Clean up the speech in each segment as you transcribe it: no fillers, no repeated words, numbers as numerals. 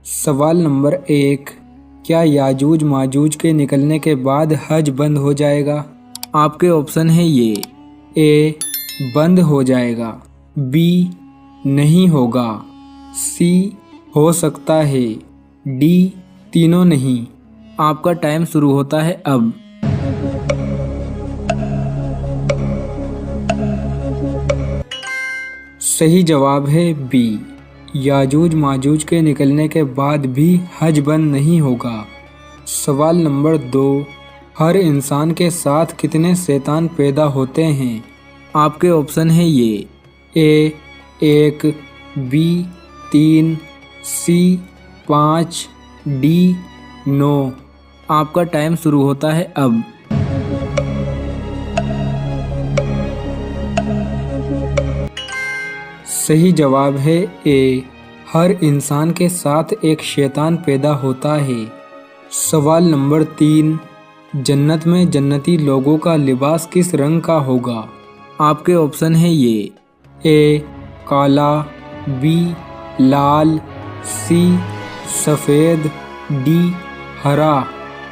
سوال نمبر 1، کیا یاجوج ماجوج کے نکلنے کے بعد حج بند ہو جائے گا؟ آپ کے آپشن ہیں یہ: اے بند ہو جائے گا، بی نہیں ہوگا، سی ہو سکتا ہے، ڈی تینوں نہیں۔ آپ کا ٹائم شروع ہوتا ہے اب۔ صحیح جواب ہے بی، یاجوج ماجوج کے نکلنے کے بعد بھی حج بند نہیں ہوگا۔ سوال نمبر 2، ہر انسان کے ساتھ کتنے شیطان پیدا ہوتے ہیں؟ آپ کے آپشن ہیں یہ: اے 1، بی 3، سی 5، ڈی 9۔ آپ کا ٹائم شروع ہوتا ہے اب۔ صحیح جواب ہے اے، ہر انسان کے ساتھ ایک شیطان پیدا ہوتا ہے۔ سوال نمبر 3، جنت میں جنتی لوگوں کا لباس کس رنگ کا ہوگا؟ آپ کے آپشن ہیں یہ: اے کالا، بی لال، سی سفید، ڈی ہرا۔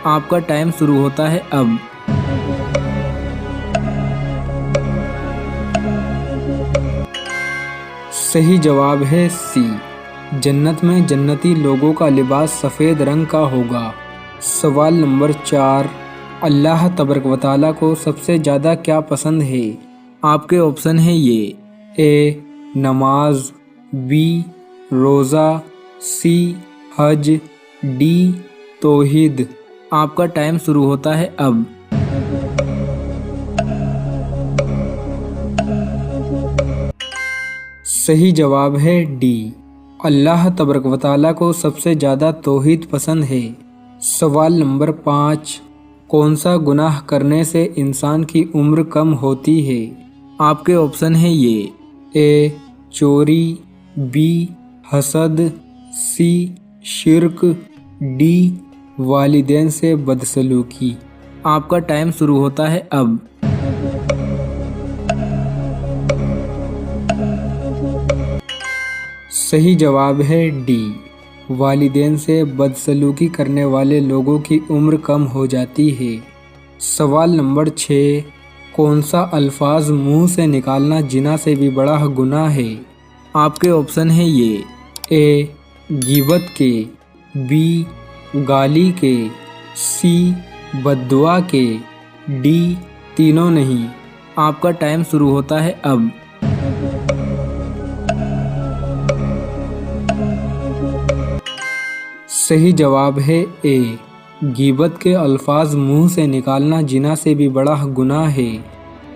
آپ کا ٹائم شروع ہوتا ہے اب۔ صحیح جواب ہے سی، جنت میں جنتی لوگوں کا لباس سفید رنگ کا ہوگا۔ سوال نمبر 4، اللہ تبارک و تعالیٰ کو سب سے زیادہ کیا پسند ہے؟ آپ کے آپشن ہیں یہ: اے نماز، بی روزہ، سی حج، ڈی توحید۔ آپ کا ٹائم شروع ہوتا ہے اب۔ صحیح جواب ہے ڈی، اللہ تبارک و تعالیٰ کو سب سے زیادہ توحید پسند ہے۔ سوال نمبر 5، کون سا گناہ کرنے سے انسان کی عمر کم ہوتی ہے؟ آپ کے آپشن ہیں یہ: اے چوری، بی حسد، سی شرک، ڈی والدین سے بدسلوکی۔ آپ کا ٹائم شروع ہوتا ہے اب۔ صحیح جواب ہے ڈی، والدین سے بدسلوکی کرنے والے لوگوں کی عمر کم ہو جاتی ہے۔ سوال نمبر 6، کون سا الفاظ منہ سے نکالنا زنا سے بھی بڑا گناہ ہے؟ آپ کے آپشن ہیں یہ: اے غیبت کے، بی گالی کے، سی بد دعا کے، ڈی تینوں نہیں۔ آپ کا ٹائم شروع ہوتا ہے اب۔ صحیح جواب ہے اے، غیبت کے الفاظ منہ سے نکالنا زنا سے بھی بڑا گناہ ہے۔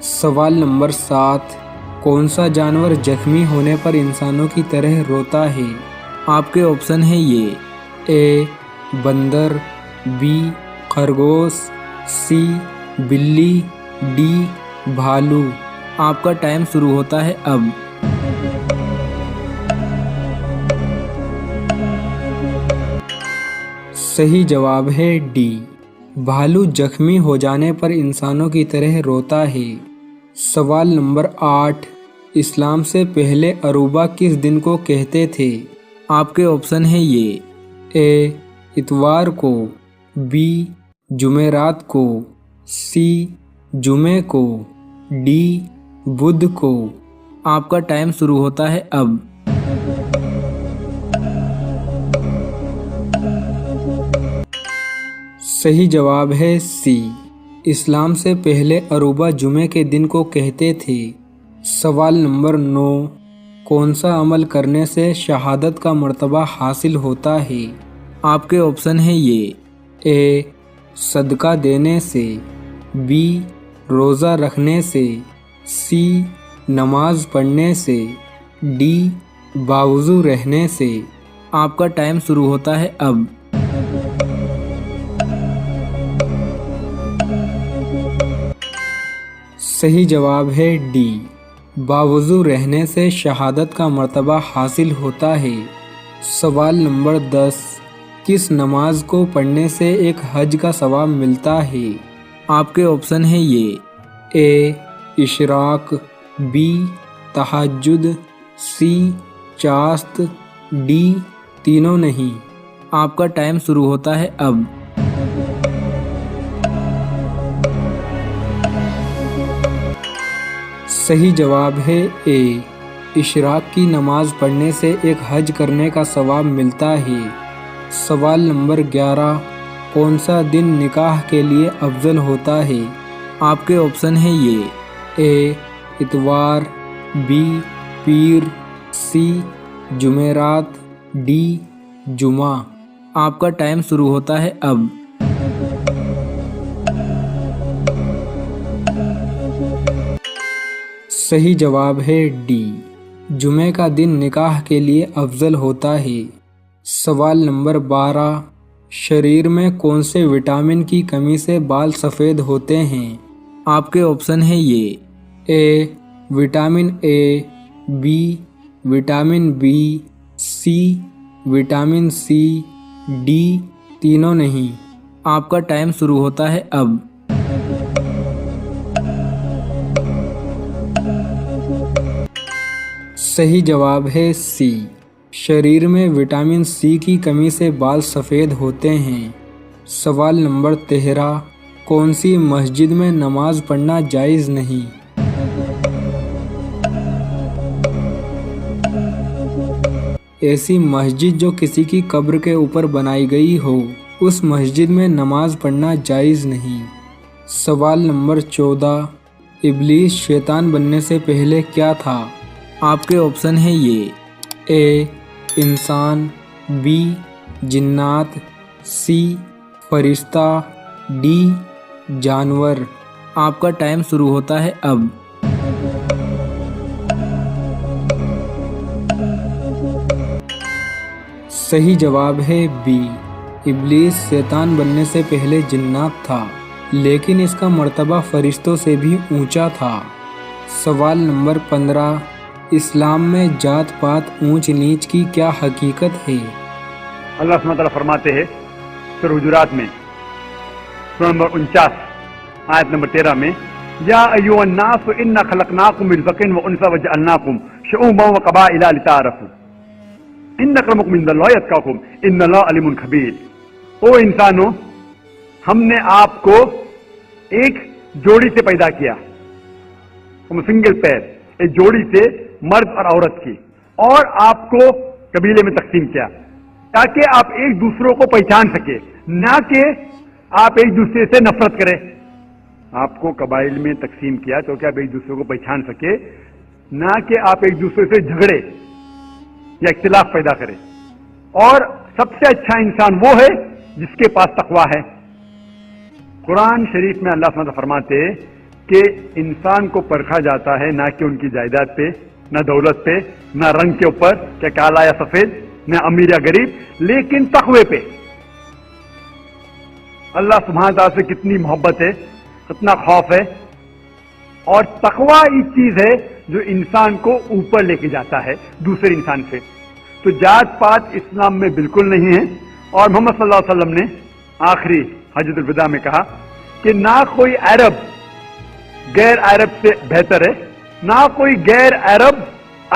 سوال نمبر 7، کون سا جانور زخمی ہونے پر انسانوں کی طرح روتا ہے؟ آپ کے آپشن ہیں یہ: اے بندر، بی خرگوش، سی بلی، ڈی بھالو۔ آپ کا ٹائم شروع ہوتا ہے اب۔ صحیح جواب ہے ڈی، بھالو زخمی ہو جانے پر انسانوں کی طرح روتا ہے۔ سوال نمبر 8، اسلام سے پہلے عروبہ کس دن کو کہتے تھے؟ آپ کے آپشن ہیں یہ: اے اتوار کو، بی جمعرات کو، سی جمعے کو، ڈی بدھ کو۔ آپ کا ٹائم شروع ہوتا ہے اب۔ صحیح جواب ہے سی، اسلام سے پہلے عروبہ جمعے کے دن کو کہتے تھے۔ سوال نمبر 9، کون سا عمل کرنے سے شہادت کا مرتبہ حاصل ہوتا ہے؟ آپ کے آپشن ہیں یہ: اے صدقہ دینے سے، بی روزہ رکھنے سے، سی نماز پڑھنے سے، ڈی باوضو رہنے سے۔ آپ کا ٹائم شروع ہوتا ہے اب۔ صحیح جواب ہے ڈی، باوضو رہنے سے شہادت کا مرتبہ حاصل ہوتا ہے۔ سوال نمبر 10، کس نماز کو پڑھنے سے ایک حج کا ثواب ملتا ہے؟ آپ کے آپشن ہیں یہ: اے اشراق، بی تہجد، سی چاشت، ڈی تینوں نہیں۔ آپ کا ٹائم شروع ہوتا ہے اب۔ صحیح جواب ہے اے، اشراق کی نماز پڑھنے سے ایک حج کرنے کا ثواب ملتا ہے۔ سوال نمبر 11، کون سا دن نکاح کے لیے افضل ہوتا ہے؟ آپ کے آپشن ہیں یہ، اے اتوار، بی پیر، سی جمعرات، ڈی جمعہ۔ آپ کا ٹائم شروع ہوتا ہے اب۔ صحیح جواب ہے ڈی، جمعے کا دن نکاح کے لیے افضل ہوتا ہے۔ سوال نمبر 12، شریر میں کون سے وٹامن کی کمی سے بال سفید ہوتے ہیں؟ آپ کے آپشن ہیں یہ، A vitamin A, B vitamin B, C vitamin C, D تینوں نہیں۔ آپ کا ٹائم شروع ہوتا ہے اب۔ صحیح جواب ہے سی، شریر میں وٹامن سی کی کمی سے بال سفید ہوتے ہیں۔ سوال نمبر 13، کون سی مسجد میں نماز پڑھنا جائز نہیں؟ ایسی مسجد جو کسی کی قبر کے اوپر بنائی گئی ہو، اس مسجد میں نماز پڑھنا جائز نہیں۔ سوال نمبر 14، ابلیس شیطان بننے سے پہلے کیا تھا؟ آپ کے آپشن ہیں یہ، اے انسان، بی جنات، سی فرشتہ، ڈی جانور۔ آپ کا ٹائم شروع ہوتا ہے اب۔ صحیح جواب ہے بی، ابلیس شیطان بننے سے پہلے جنات تھا، لیکن اس کا مرتبہ فرشتوں سے بھی اونچا تھا۔ سوال نمبر 15، اسلام میں ذات پات اونچ نیچ کی کیا حقیقت ہے؟ اللہ سبحانہ وتعالیٰ فرماتے ہیں سورہ حجرات میں سورہ نمبر 49 آیت نمبر 13 میں، یا ایھا الناس انا خلقناکم من ذکر وانثی وجعلناکم شعوبا وقبائل لتعارفوا ان اکرمکم عند اللہ اتقاکم ان اللہ علیم خبیر۔ او انسانوں، ہم نے آپ کو ایک جوڑی سے پیدا کیا، سنگل پیر، ایک جوڑی سے مرد اور عورت کی، اور آپ کو قبیلے میں تقسیم کیا تاکہ آپ ایک دوسروں کو پہچان سکے، نہ کہ آپ ایک دوسرے سے نفرت کریں۔ آپ کو قبائل میں تقسیم کیا تاکہ آپ ایک دوسرے کو پہچان سکے، نہ کہ آپ ایک دوسرے سے جھگڑے یا اختلاف پیدا کریں۔ اور سب سے اچھا انسان وہ ہے جس کے پاس تقویٰ ہے۔ قرآن شریف میں اللہ سبحانہ فرماتے ہیں کہ انسان کو پرکھا جاتا ہے نہ کہ ان کی جائیداد پہ، نہ دولت پہ، نہ رنگ کے اوپر کہ کالا یا سفید، نہ امیر یا غریب، لیکن تقوی پہ۔ اللہ سبحانہ تعالیٰ سے کتنی محبت ہے، کتنا خوف ہے، اور تقوی ایک چیز ہے جو انسان کو اوپر لے کے جاتا ہے دوسرے انسان سے۔ تو ذات پات اسلام میں بالکل نہیں ہے، اور محمد صلی اللہ علیہ وسلم نے آخری حجۃ الوداع میں کہا کہ نہ کوئی عرب غیر عرب سے بہتر ہے، نہ کوئی غیر عرب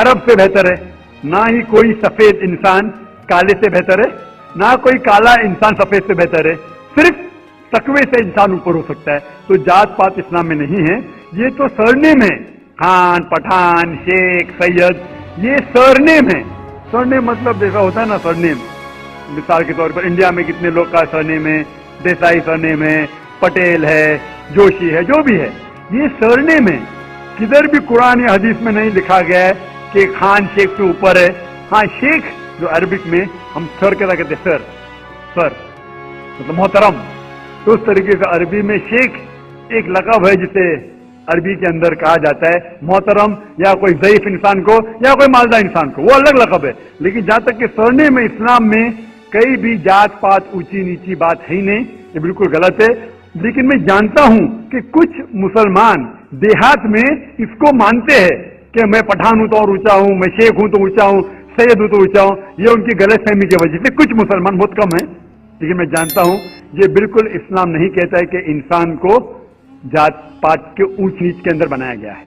عرب سے بہتر ہے، نہ ہی کوئی سفید انسان کالے سے بہتر ہے، نہ کوئی کالا انسان سفید سے بہتر ہے، صرف تقوی سے انسان اوپر ہو سکتا ہے۔ تو ذات پات اسلام میں نہیں ہے، یہ تو سرنیم ہے، خان، پٹھان، شیخ، سید، یہ سرنیم ہے۔ سرنیم مطلب جیسا ہوتا ہے نا، سرنیم مثال کے طور پر انڈیا میں کتنے لوگ کا سرنیم ہے، دیسائی سرنیم ہے، پٹیل ہے، جوشی ہے، جو بھی ہے، یہ سرنیم ہے۔ کدھر بھی قرآن یا حدیث میں نہیں لکھا گیا ہے کہ خان شیخ سے اوپر ہے۔ ہاں، شیخ جو عربک میں ہم سر کے کہتے ہیں، سر مطلب محترم، تو اس طریقے سے عربی میں شیخ ایک لقب ہے جسے عربی کے اندر کہا جاتا ہے محترم، یا کوئی ضعیف انسان کو یا کوئی مالدار انسان کو، وہ الگ لقب ہے۔ لیکن جہاں تک کہ سرنیم میں اسلام میں کئی بھی ذات پات اونچی نیچی بات ہے ہی نہیں، یہ بالکل غلط ہے۔ لیکن میں جانتا ہوں کہ کچھ مسلمان دیہات میں اس کو مانتے ہیں کہ میں پٹھان ہوں تو اور اونچا ہوں، میں شیخ ہوں تو اونچا ہوں، سید ہوں تو اونچا ہوں۔ یہ ان کی غلط فہمی کی وجہ سے کچھ مسلمان، بہت کم ہیں، لیکن میں جانتا ہوں یہ بالکل اسلام نہیں کہتا ہے کہ انسان کو ذات پات کے اونچ نیچ کے اندر بنایا گیا ہے۔